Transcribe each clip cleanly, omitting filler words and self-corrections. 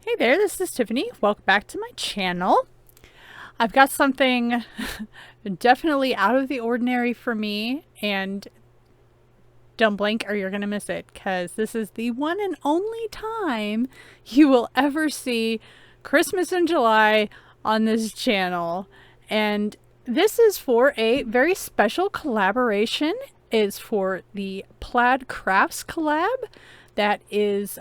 Hey there, this is Tiffany. Welcome back to my channel. I've got something definitely out of the ordinary for me, and don't blink or you're going to miss it, because this is the one and only time you will ever see Christmas in July on this channel. And this is for a very special collaboration. It's for the Plaid Crafts collab. That is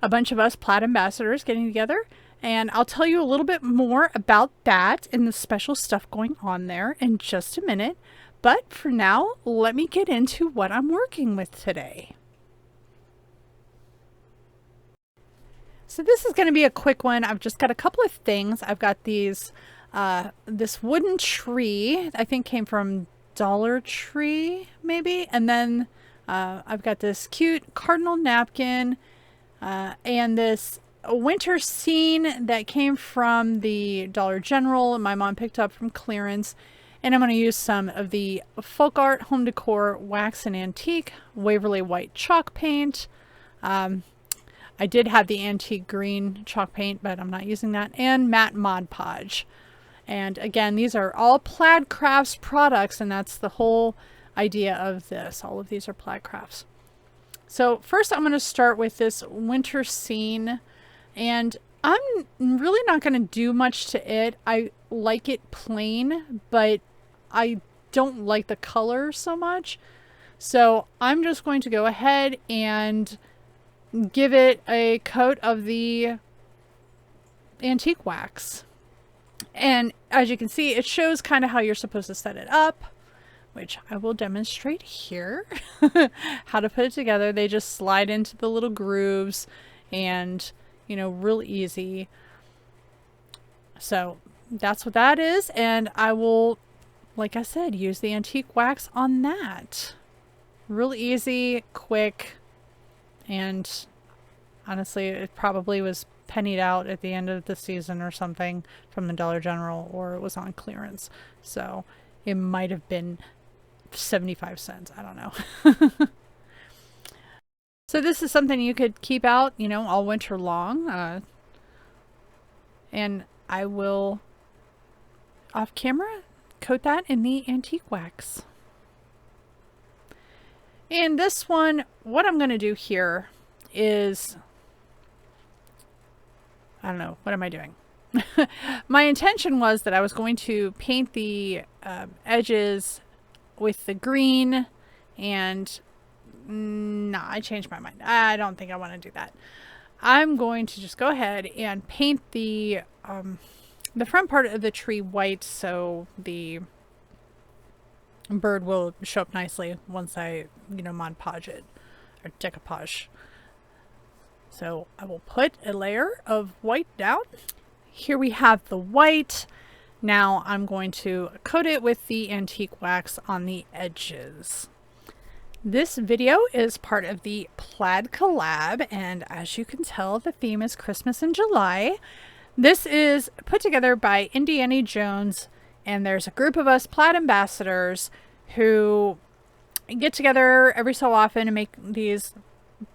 a bunch of us Plaid ambassadors getting together, and I'll tell you a little bit more about that and the special stuff going on there in just a minute. But for now, let me get into what I'm working with today. So this is going to be a quick one. I've just got a couple of things. I've got these this wooden tree, I think came from Dollar Tree maybe, and then I've got this cute cardinal napkin and this winter scene that came from the Dollar General my mom picked up from clearance. And I'm going to use some of the Folk Art Home Decor Wax and Antique Waverly White chalk paint. I did have the antique green chalk paint, but I'm not using that. And matte Mod Podge. And again, these are all Plaid Crafts products, and that's the whole idea of this. All of these are Plaid Crafts. So first I'm going to start with this winter scene, and I'm really not going to do much to it. I like it plain, but I don't like the color so much. So I'm just going to go ahead and give it a coat of the antique wax. And as you can see, it shows kind of how you're supposed to set it up, which I will demonstrate here. How to put it together. They just slide into the little grooves and, you know, real easy. So that's what that is. And I will, like I said, use the antique wax on that. Real easy, quick, and honestly, it probably was pennied out at the end of the season or something from the Dollar General, or it was on clearance. So it might have been 75 cents. I don't know. So this is something you could keep out, you know, all winter long. And I will, off camera, coat that in the antique wax. And this one, what I'm going to do here is, I don't know, what am I doing? My intention was that I was going to paint the edges with the green, and no, I changed my mind. I don't think I want to do that. I'm going to just go ahead and paint the front part of the tree white, so the bird will show up nicely once I, you know, Mod Podge it, or decoupage. So I will put a layer of white down. Here we have the white. Now I'm going to coat it with the antique wax on the edges. This video is part of the Plaid collab, and as you can tell, the theme is Christmas in July. This is put together by Indiana Jones, and there's a group of us Plaid ambassadors who get together every so often and make these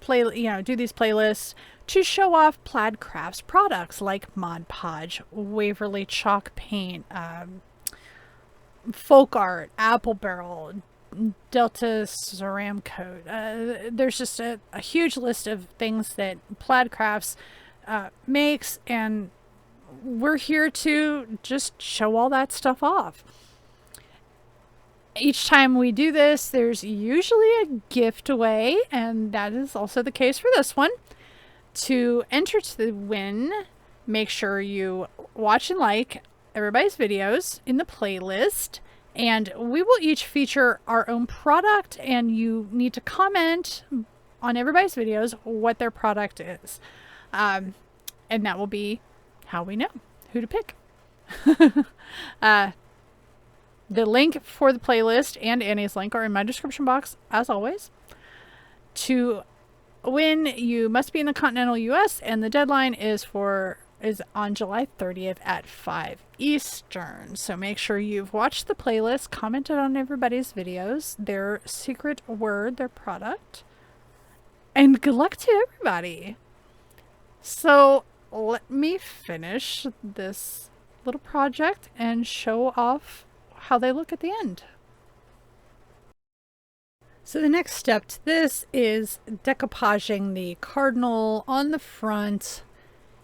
do these playlists to show off Plaid Crafts products like Mod Podge, Waverly chalk paint, Folk Art, Apple Barrel, Delta Ceram Coat. There's just a huge list of things that Plaid Crafts makes, and we're here to just show all that stuff off. Each time we do this, there's usually a giveaway, and that is also the case for this one. To enter to win, make sure you watch and like everybody's videos in the playlist, and we will each feature our own product, and you need to comment on everybody's videos what their product is. And that will be how we know who to pick. The link for the playlist and Annie's link are in my description box, as always. To win, you must be in the continental US, and the deadline is on July 30th at 5 Eastern. So make sure you've watched the playlist, commented on everybody's videos, their secret word, their product, and good luck to everybody. So let me finish this little project and show off how they look at the end. So the next step to this is decoupaging the cardinal on the front,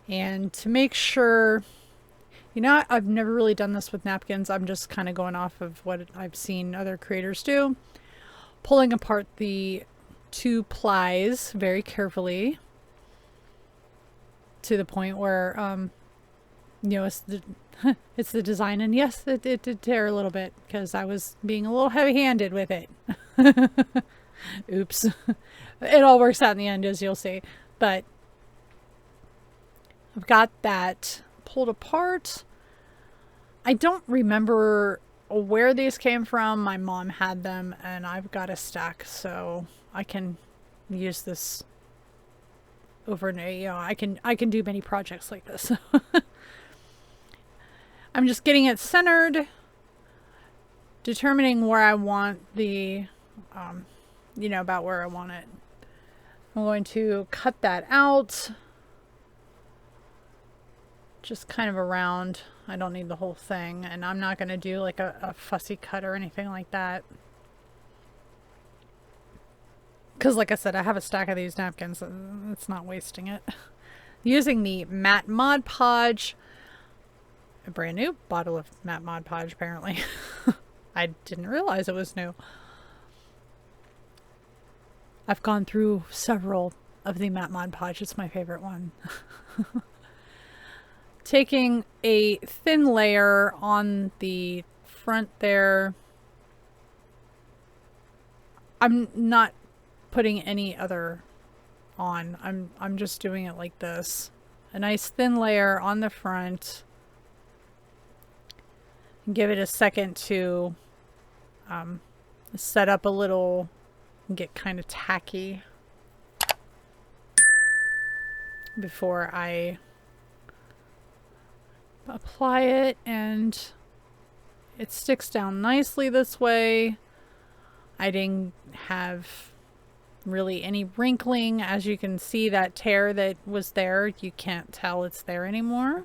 and to make sure, you know, I've never really done this with napkins. I'm just kind of going off of what I've seen other creators do. Pulling apart the two plies very carefully to the point where, you know, it's the design. And yes, it did tear a little bit because I was being a little heavy-handed with it. Oops. It all works out in the end, as you'll see. But I've got that pulled apart. I don't remember where these came from. My mom had them and I've got a stack, so I can use this over and, you know, I can do many projects like this. I'm just getting it centered, determining where I want the, you know, about where I want it. I'm going to cut that out, just kind of around. I don't need the whole thing, and I'm not going to do like a fussy cut or anything like that. Because like I said, I have a stack of these napkins. It's not wasting it. Using the matte Mod Podge. A brand new bottle of matte Mod Podge, apparently. I didn't realize it was new. I've gone through several of the matte Mod Podge. It's my favorite one. Taking a thin layer on the front there. I'm not putting any other on. I'm just doing it like this. A nice thin layer on the front. Give it a second to set up a little and get kind of tacky before I apply it, and it sticks down nicely this way. I didn't have really any wrinkling. As you can see, that tear that was there, you can't tell it's there anymore.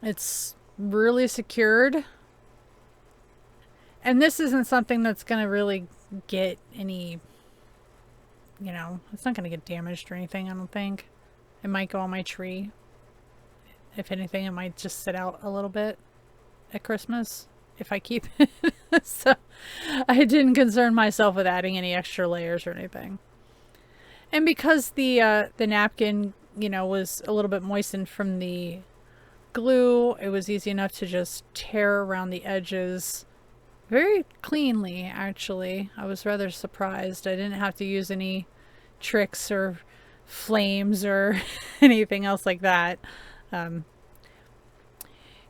It's really secured. And this isn't something that's going to really get any, you know, it's not going to get damaged or anything, I don't think. It might go on my tree. If anything, it might just sit out a little bit at Christmas if I keep it. So I didn't concern myself with adding any extra layers or anything. And because the napkin, you know, was a little bit moistened from the glue, it was easy enough to just tear around the edges very cleanly, actually. I was rather surprised. I didn't have to use any tricks or flames or anything else like that.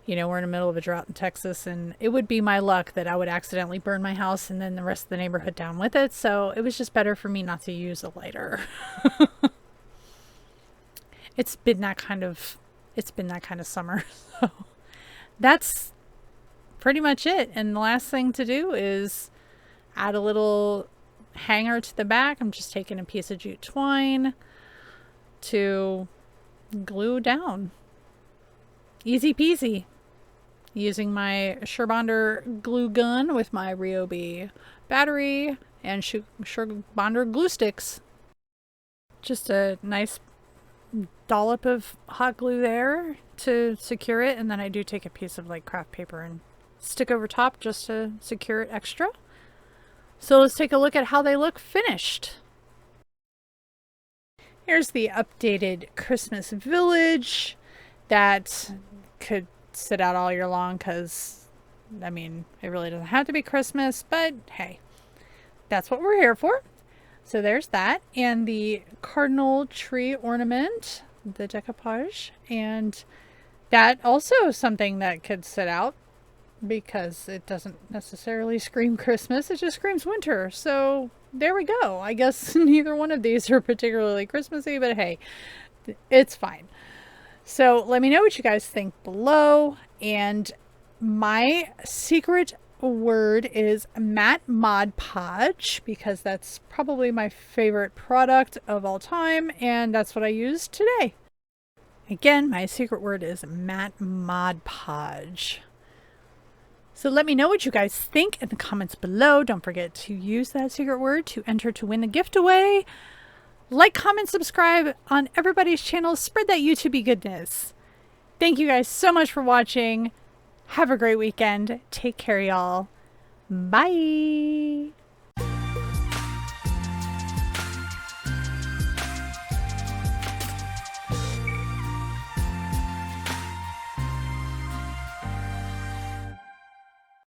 You know, we're in the middle of a drought in Texas, and it would be my luck that I would accidentally burn my house and then the rest of the neighborhood down with it. So it was just better for me not to use a lighter. It's been that kind of summer. So that's pretty much it. And the last thing to do is add a little hanger to the back. I'm just taking a piece of jute twine to glue down. Easy peasy. Using my Surebonder glue gun with my Ryobi battery and Surebonder glue sticks. Just a nice dollop of hot glue there to secure it, and then I do take a piece of like craft paper and stick over top just to secure it extra. So let's take a look at how they look finished. Here's the updated Christmas village that could sit out all year long because, I mean, it really doesn't have to be Christmas, but hey, that's what we're here for. So there's that, and the cardinal tree ornament, the decoupage, and that also is something that could sit out because it doesn't necessarily scream Christmas, it just screams winter. So there we go. I guess neither one of these are particularly Christmassy, but hey, it's fine. So let me know what you guys think below, and my secret word is Matte Mod Podge because that's probably my favorite product of all time, and that's what I used today. Again, my secret word is Matte Mod Podge. So let me know what you guys think in the comments below. Don't forget to use that secret word to enter to win the gift away. Like, comment, subscribe on everybody's channel. Spread that YouTube goodness. Thank you guys so much for watching. Have a great weekend. Take care, y'all. Bye.